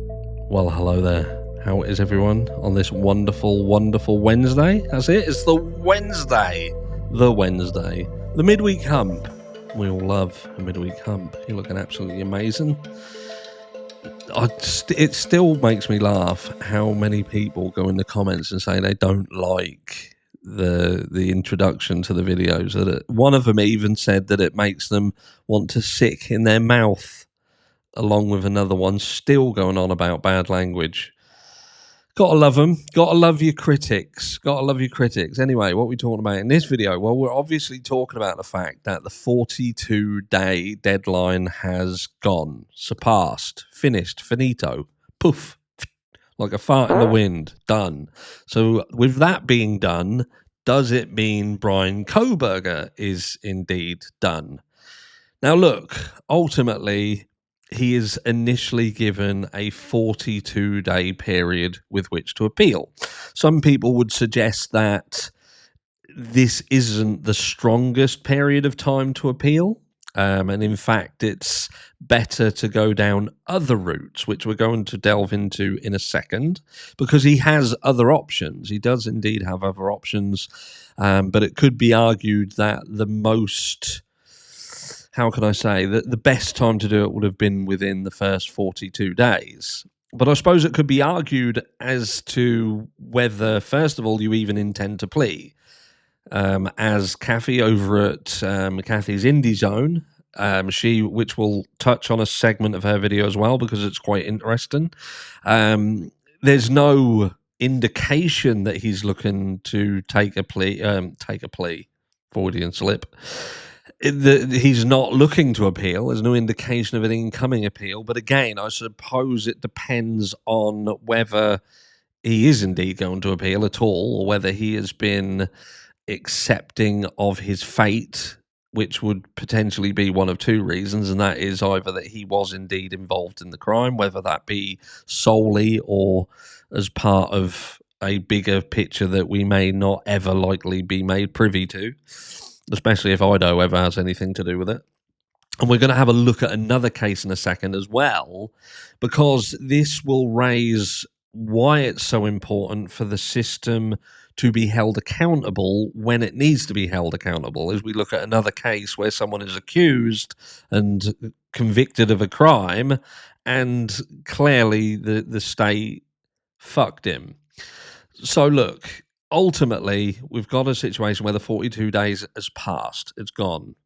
Well, hello there. How is everyone on this wonderful, wonderful Wednesday? That's it. It's the Wednesday. The midweek hump. We all love a midweek hump. You're looking absolutely amazing. It still makes me laugh how many people go in the comments and say they don't like the introduction to the videos. One of them even said that it makes them want to sick in their mouth, along with another one still going on about bad language. Gotta love them. Gotta love your critics. Gotta love your critics. Anyway, what are we talking about in this video? Well, we're obviously talking about the fact that the 42-day deadline has gone, surpassed, finished, finito, poof, like a fart in the wind, done. So with that being done, does it mean Bryan Kohberger is indeed done? Now look, ultimately, he is initially given a 42-day period with which to appeal. Some people would suggest that this isn't the strongest period of time to appeal. And in fact, it's better to go down other routes, which we're going to delve into in a second, because he has other options. He does indeed have other options, but it could be argued that the most... how can I say, that the best time to do it would have been within the first 42 days. But I suppose it could be argued as to whether, first of all, you even intend to plea. As Kathy over at Kathy's Indie Zone, which will touch on a segment of her video as well because it's quite interesting. There's no indication that he's looking to take a plea, Freudian slip. He's not looking to appeal. There's no indication of an incoming appeal. But again, I suppose it depends on whether he is indeed going to appeal at all, or whether he has been accepting of his fate, which would potentially be one of two reasons, and that is either that he was indeed involved in the crime, whether that be solely or as part of a bigger picture that we may not ever likely be made privy to, especially if Ido ever has anything to do with it. And we're going to have a look at another case in a second as well, because this will raise why it's so important for the system to be held accountable when it needs to be held accountable, as we look at another case where someone is accused and convicted of a crime, and clearly the state fucked him. So look, ultimately, we've got a situation where the 42 days has passed. It's gone,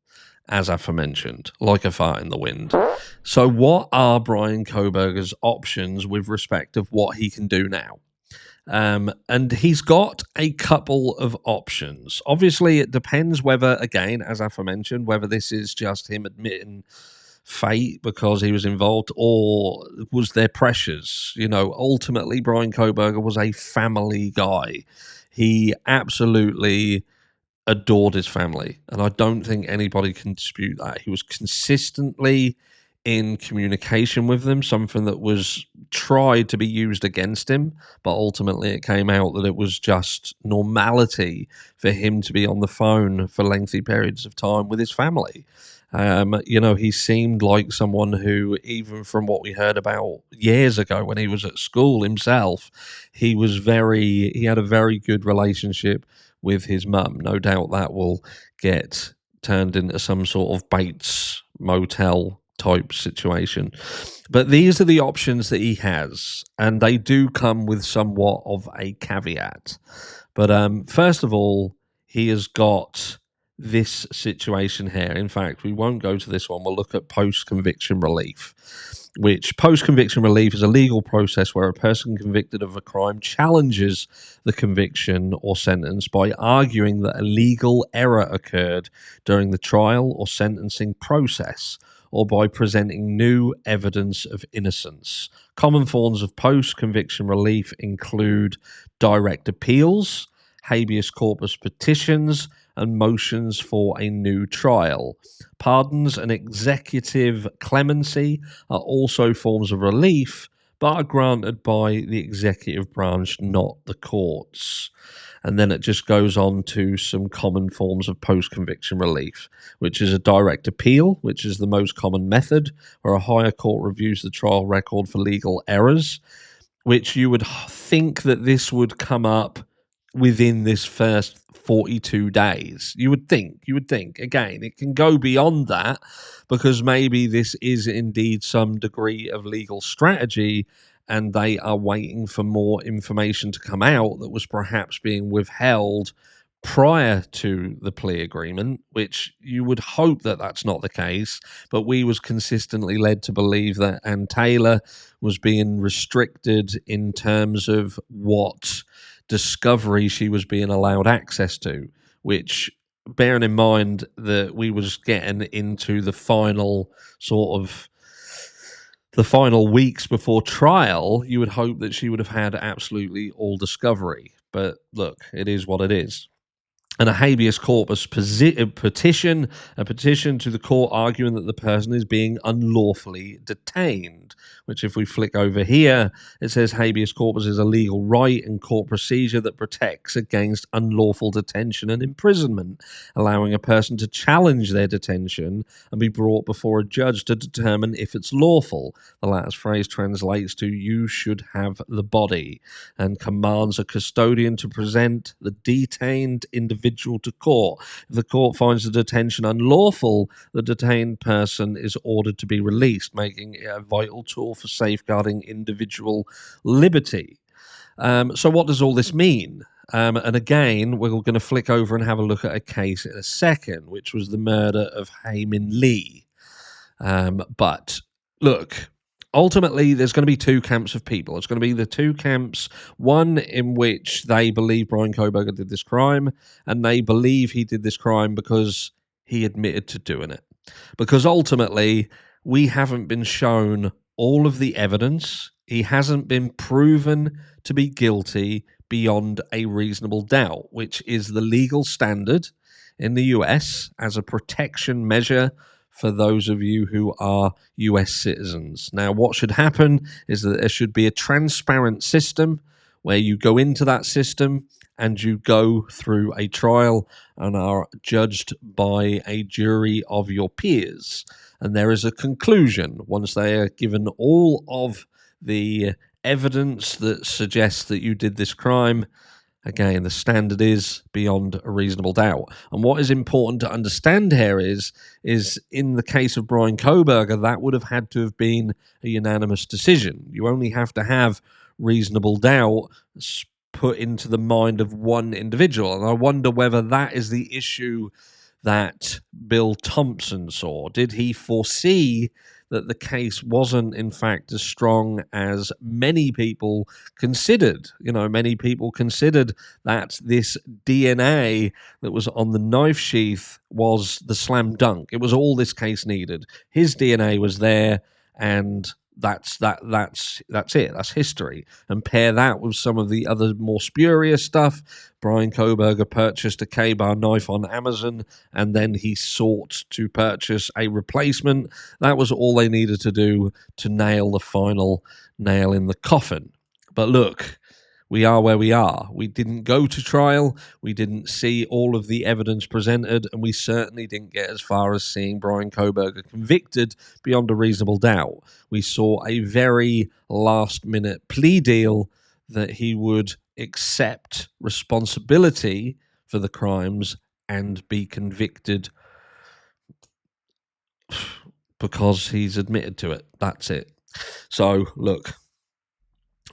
as aforementioned, like a fart in the wind. So what are Bryan Kohberger's options with respect of what he can do now? And he's got a couple of options. Obviously, it depends whether, again, as aforementioned, whether this is just him admitting fate because he was involved, or was there pressures? You know, ultimately, Bryan Kohberger was a family guy. He absolutely adored his family, and I don't think anybody can dispute that. He was consistently in communication with them, something that was tried to be used against him, but ultimately it came out that it was just normality for him to be on the phone for lengthy periods of time with his family. You know, he seemed like someone who, even from what we heard about years ago when he was at school himself, he had a very good relationship with his mum. No doubt that will get turned into some sort of Bates Motel type situation. But these are the options that he has, and they do come with somewhat of a caveat. But first of all, he has got this situation here. In fact, we won't go to this one. We'll look at post-conviction relief, which post-conviction relief is a legal process where a person convicted of a crime challenges the conviction or sentence by arguing that a legal error occurred during the trial or sentencing process, or by presenting new evidence of innocence. Common forms of post-conviction relief include direct appeals, habeas corpus petitions, and motions for a new trial. Pardons and executive clemency are also forms of relief, but are granted by the executive branch, not the courts. And then it just goes on to some common forms of post-conviction relief, which is a direct appeal, which is the most common method, where a higher court reviews the trial record for legal errors, which you would think that this would come up within this first 42 days. You would think. Again, it can go beyond that because maybe this is indeed some degree of legal strategy and they are waiting for more information to come out that was perhaps being withheld prior to the plea agreement, which you would hope that that's not the case, but we was consistently led to believe that Ann Taylor was being restricted in terms of what discovery she was being allowed access to, which, bearing in mind that we was getting into the final weeks before trial, you would hope that she would have had absolutely all discovery. But look, it is what it is. And a habeas corpus petition to the court arguing that the person is being unlawfully detained, which if we flick over here, it says habeas corpus is a legal right and court procedure that protects against unlawful detention and imprisonment, allowing a person to challenge their detention and be brought before a judge to determine if it's lawful. The latter phrase translates to "you should have the body," and commands a custodian to present the detained individual to court. If the court finds the detention unlawful, the detained person is ordered to be released, making it a vital tool for safeguarding individual liberty. So what does all this mean? And again, we're going to flick over and have a look at a case in a second, which was the murder of Hae Min Lee. But look, ultimately, there's going to be two camps of people. It's going to be the two camps, one in which they believe Bryan Kohberger did this crime, and they believe he did this crime because he admitted to doing it. Because ultimately, we haven't been shown all of the evidence. He hasn't been proven to be guilty beyond a reasonable doubt, which is the legal standard in the US as a protection measure for those of you who are US citizens. Now, what should happen is that there should be a transparent system where you go into that system and you go through a trial and are judged by a jury of your peers. And there is a conclusion once they are given all of the evidence that suggests that you did this crime. Again, the standard is beyond a reasonable doubt. And what is important to understand here is in the case of Bryan Kohberger, that would have had to have been a unanimous decision. You only have to have reasonable doubt put into the mind of one individual. And I wonder whether that is the issue that Bill Thompson saw. Did he foresee that the case wasn't, in fact, as strong as many people considered? You know, many people considered that this DNA that was on the knife sheath was the slam dunk. It was all this case needed. His DNA was there, and that's it. That's history. And pair that with some of the other more spurious stuff. Bryan Kohberger purchased a K-bar knife on Amazon, and then he sought to purchase a replacement. That was all they needed to do to nail the final nail in the coffin. But look, we are where we are. We didn't go to trial. We didn't see all of the evidence presented, and we certainly didn't get as far as seeing Bryan Kohberger convicted beyond a reasonable doubt. We saw a very last-minute plea deal that he would accept responsibility for the crimes and be convicted because he's admitted to it. That's it. So, look,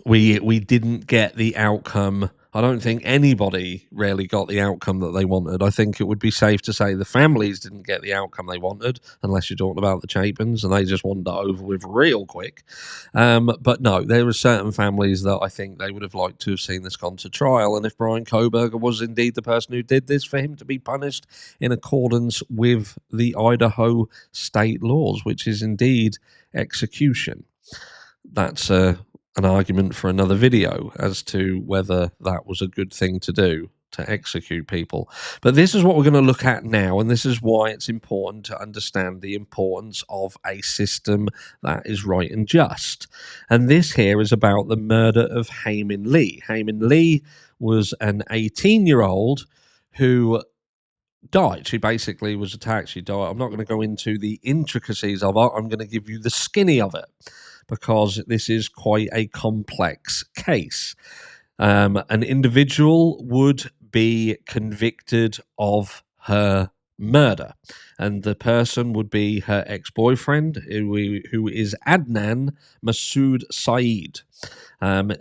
we didn't get the outcome. I don't think anybody really got the outcome that they wanted. I think it would be safe to say the families didn't get the outcome they wanted, unless you're talking about the Chapins, and they just wanted it over with real quick. But no, there were certain families that I think they would have liked to have seen this gone to trial, and if Bryan Kohberger was indeed the person who did this, for him to be punished in accordance with the Idaho state laws, which is indeed execution. That's an argument for another video as to whether that was a good thing to do, to execute people. But this is what we're going to look at now, and this is why it's important to understand the importance of a system that is right and just. And this here is about the murder of Hae Min Lee. Hae Min Lee was an 18-year-old who died. She basically was attacked. She died. I'm not going to go into the intricacies of it. I'm going to give you the skinny of it because this is quite a complex case. An individual would be convicted of her murder, and the person would be her ex-boyfriend, who is Adnan Masood Saeed.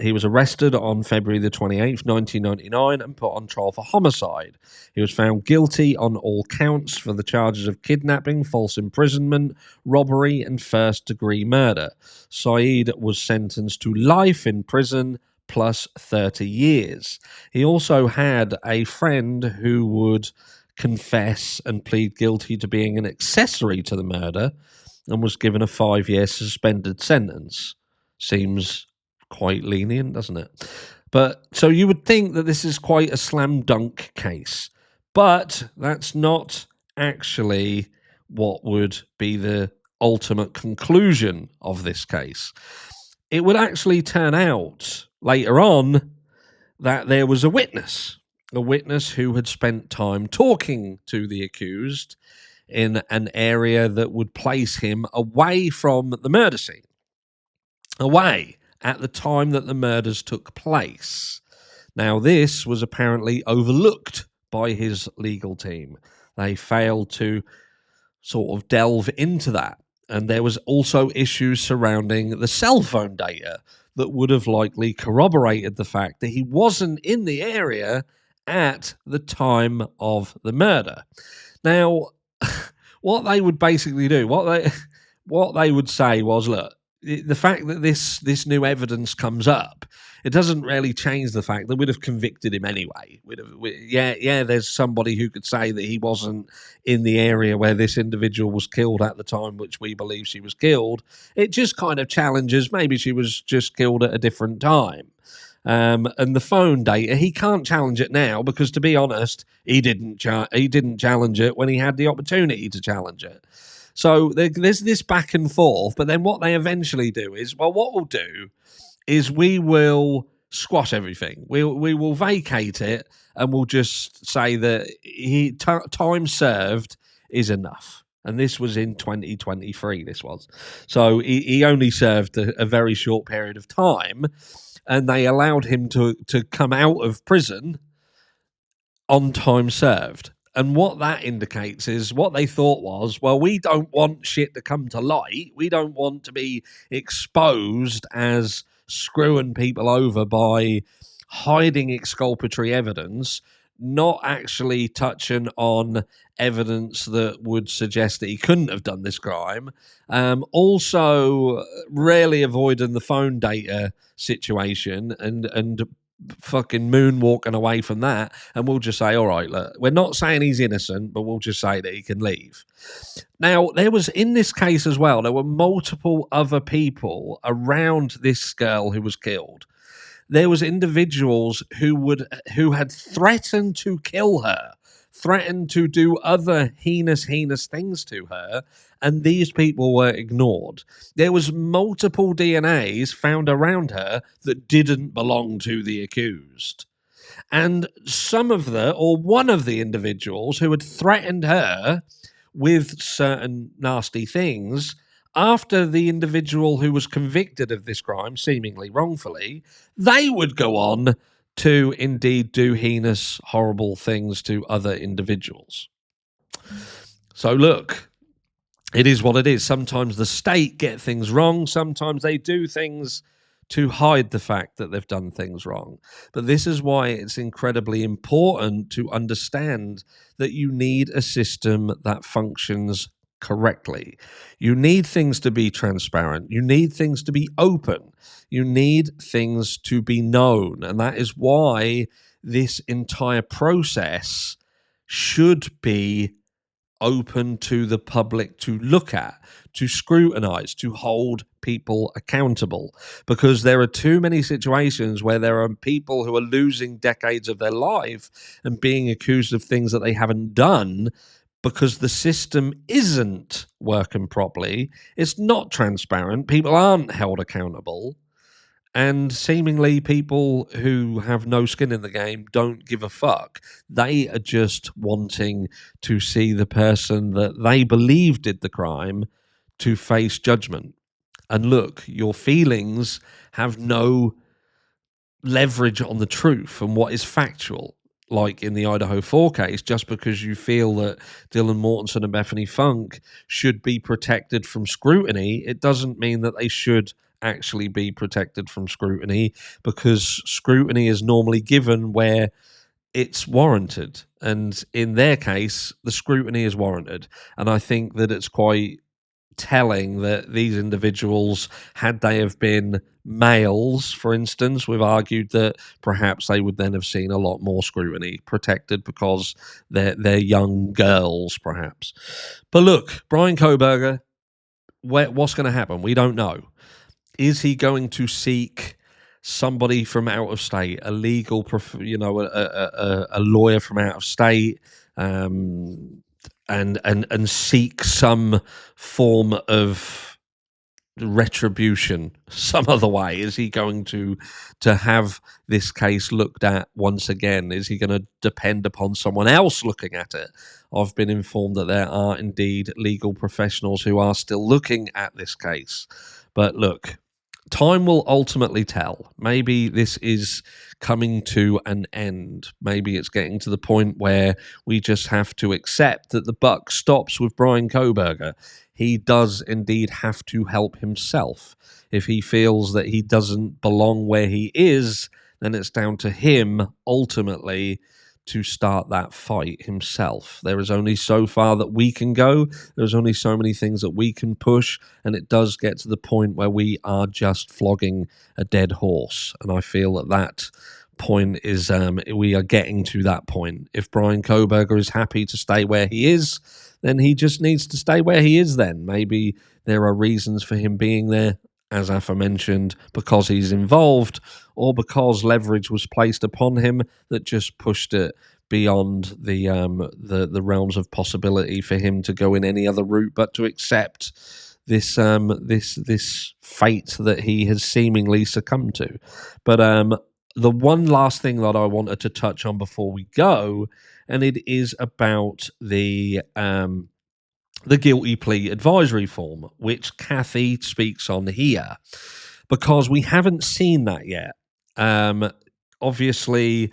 He was arrested on February the 28th, 1999, and put on trial for homicide. He was found guilty on all counts for the charges of kidnapping, false imprisonment, robbery, and first-degree murder. Saeed was sentenced to life in prison plus 30 years. He also had a friend who would confess and plead guilty to being an accessory to the murder and was given a 5-year suspended sentence. Seems quite lenient, doesn't it? But so you would think that this is quite a slam dunk case, but that's not actually what would be the ultimate conclusion of this case. It would actually turn out later on that there was a witness who had spent time talking to the accused in an area that would place him away from the murder scene, away at the time that the murders took place. Now, this was apparently overlooked by his legal team. They failed to sort of delve into that. And there was also issues surrounding the cell phone data that would have likely corroborated the fact that he wasn't in the area at the time of the murder. Now, what they would basically do, what they would say was, look, the fact that this new evidence comes up, it doesn't really change the fact that we'd have convicted him anyway. There's somebody who could say that he wasn't in the area where this individual was killed at the time which we believe she was killed. It just kind of challenges maybe she was just killed at a different time. And the phone data, he can't challenge it now because, to be honest, he didn't challenge it when he had the opportunity to challenge it. So there's this back and forth, but then what they eventually do is, well, what we'll do is we will squash everything. We will vacate it, and we'll just say that time served is enough. And this was in 2023, this was. So he only served a very short period of time, and they allowed him to come out of prison on time served. And what that indicates is what they thought was, well, we don't want shit to come to light. We don't want to be exposed as screwing people over by hiding exculpatory evidence, not actually touching on evidence that would suggest that he couldn't have done this crime. Also, rarely avoiding the phone data situation and fucking moonwalking away from that, and we'll just say, all right, look, we're not saying he's innocent, but we'll just say that he can leave. Now, there was, in this case as well, there were multiple other people around this girl who was killed. There was individuals who had threatened to kill her, threatened to do other heinous things to her, and these people were ignored. There was multiple DNAs found around her that didn't belong to the accused. And one of the individuals who had threatened her with certain nasty things, after the individual who was convicted of this crime, seemingly wrongfully, they would go on to indeed do heinous, horrible things to other individuals. So look, it is what it is. Sometimes the state get things wrong. Sometimes they do things to hide the fact that they've done things wrong. But this is why it's incredibly important to understand that you need a system that functions correctly. You need things to be transparent. You need things to be open. You need things to be known. And that is why this entire process should be open to the public to look at, to scrutinize, to hold people accountable. Because there are too many situations where there are people who are losing decades of their life and being accused of things that they haven't done because the system isn't working properly. It's not transparent. People aren't held accountable. And seemingly, people who have no skin in the game don't give a fuck. They are just wanting to see the person that they believe did the crime to face judgment. And look, your feelings have no leverage on the truth and what is factual. Like in the Idaho 4 case, just because you feel that Dylan Mortensen and Bethany Funk should be protected from scrutiny, it doesn't mean that they should actually be protected from scrutiny, because scrutiny is normally given where it's warranted. And in their case, the scrutiny is warranted. And I think that it's quite telling that these individuals, had they have been males, for instance, we've argued that perhaps they would then have seen a lot more scrutiny, protected because they're young girls, perhaps. But look, Bryan Kohberger, what's going to happen? We don't know. Is he going to seek somebody from out of state, a legal, a lawyer from out of state, and seek some form of retribution some other way? Is he going to have this case looked at once again? Is he going to depend upon someone else looking at it? I've been informed that there are indeed legal professionals who are still looking at this case. But look, time will ultimately tell. Maybe this is coming to an end. Maybe it's getting to the point where we just have to accept that the buck stops with Bryan Kohberger. He does indeed have to help himself. If he feels that he doesn't belong where he is, then it's down to him ultimately to start that fight himself. There is only so far that we can go. There's only so many things that we can push, and it does get to the point where we are just flogging a dead horse. And I feel that point is, we are getting to that point. If Bryan Kohberger is happy to stay where he is, then he just needs to stay where he is then. Maybe there are reasons for him being there, as aforementioned, because he's involved, or because leverage was placed upon him that just pushed it beyond the realms of possibility for him to go in any other route but to accept this fate that he has seemingly succumbed to. But the one last thing that I wanted to touch on before we go, and it is about the guilty plea advisory form, which Kathy speaks on here, because we haven't seen that yet. Obviously,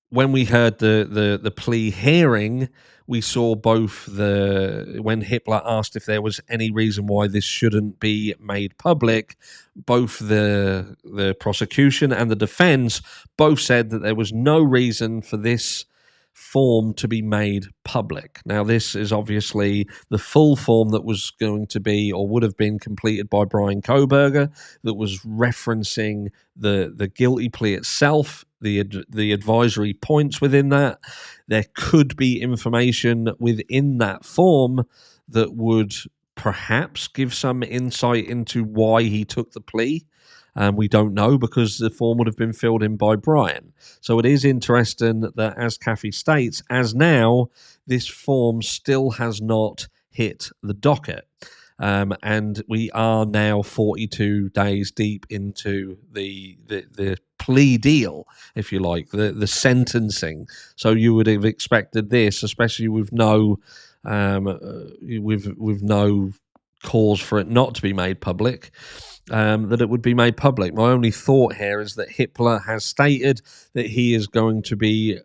when we heard the plea hearing, we saw both when Hitler asked if there was any reason why this shouldn't be made public, both the prosecution and the defense both said that there was no reason for this form to be made public. Now, this is obviously the full form that was going to be, or would have been, completed by Bryan Kohberger, that was referencing the guilty plea itself, the advisory points within that. There could be information within that form that would perhaps give some insight into why he took the plea. We don't know, because the form would have been filled in by Bryan. So it is interesting that, as Kathy states, as now, this form still has not hit the docket. And we are now 42 days deep into the plea deal, if you like, the sentencing. So you would have expected this, especially with no cause for it not to be made public, that it would be made public. My only thought here is that Hitler has stated that he is going to be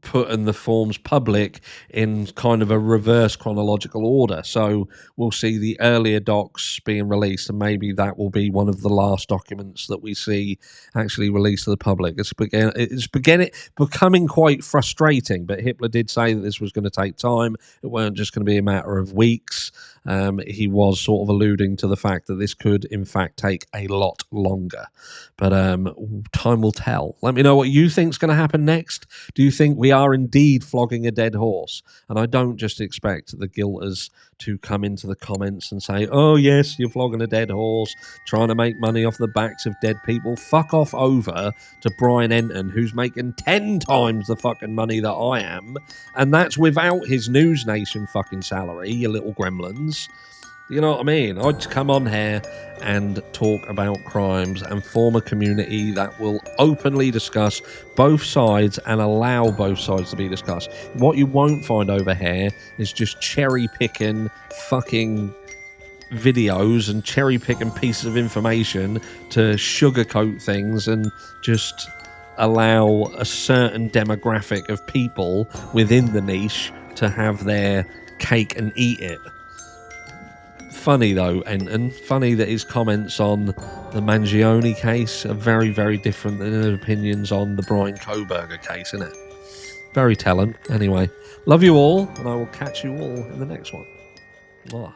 putting the forms public in kind of a reverse chronological order. So we'll see the earlier docs being released, and maybe that will be one of the last documents that we see actually released to the public. It's becoming quite frustrating, but Hitler did say that this was going to take time. It weren't just going to be a matter of weeks. he was sort of alluding to the fact that this could, in fact, take a lot longer. But time will tell. Let me know what you think's going to happen next. Do you think we are indeed flogging a dead horse? And I don't just expect the guilters to come into the comments and say, oh, yes, you're flogging a dead horse, trying to make money off the backs of dead people. Fuck off over to Brian Enton, who's making 10 times the fucking money that I am. And that's without his News Nation fucking salary, you little gremlins. You know what I mean? I'd come on here and talk about crimes and form a community that will openly discuss both sides and allow both sides to be discussed. What you won't find over here is just cherry-picking fucking videos and cherry-picking pieces of information to sugarcoat things and just allow a certain demographic of people within the niche to have their cake and eat it. Funny though, Enton. Funny that his comments on the Mangione case are very, very different than his opinions on the Bryan Kohberger case, isn't it? Very telling. Anyway, love you all, and I will catch you all in the next one. Mwah.